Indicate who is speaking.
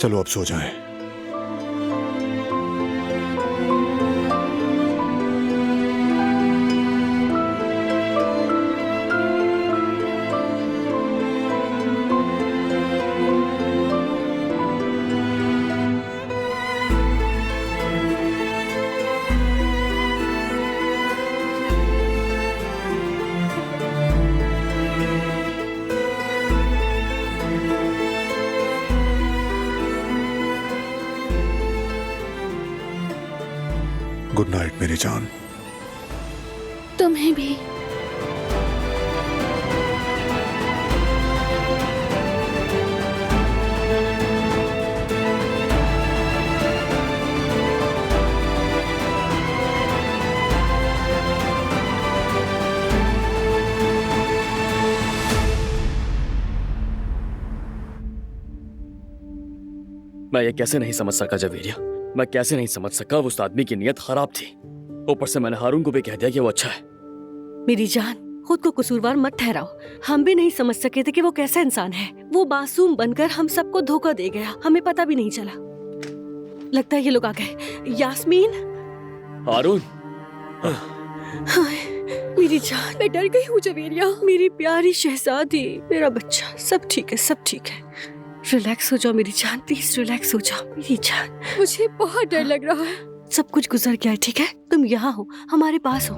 Speaker 1: चलो अब सो जाएं। गुड नाइट मेरी जान।
Speaker 2: तुम्हें भी।
Speaker 3: मैं ये कैसे नहीं समझ सका जवेरिया, मैं कैसे नहीं समझ सका उस आदमी की नीयत खराब थी। ऊपर से मैंने हारून को भी कह दिया कि वो अच्छा है।
Speaker 4: मेरी जान, खुद को कसूरवार मत ठहराओ। हम भी नहीं समझ सके थे कि वो कैसा इंसान है। वो मासूम बनकर हम सबको धोखा दे गया, हमें पता भी नहीं चला। लगता है ये लोग आ गए। यास्मीन।
Speaker 3: हारून।
Speaker 4: हाय, मेरी जान, मैं डर गई हूँ जवेरिया। मेरी प्यारी शहजादी, मेरा बच्चा, सब ठीक है, सब ठीक है। रिलैक्स हो जाओ मेरी जान, प्लीज रिलैक्स हो जाओ मेरी जान।
Speaker 2: मुझे बहुत डर लग रहा है।
Speaker 4: सब कुछ गुजर गया है, ठीक है? तुम यहाँ हो, हमारे पास हो।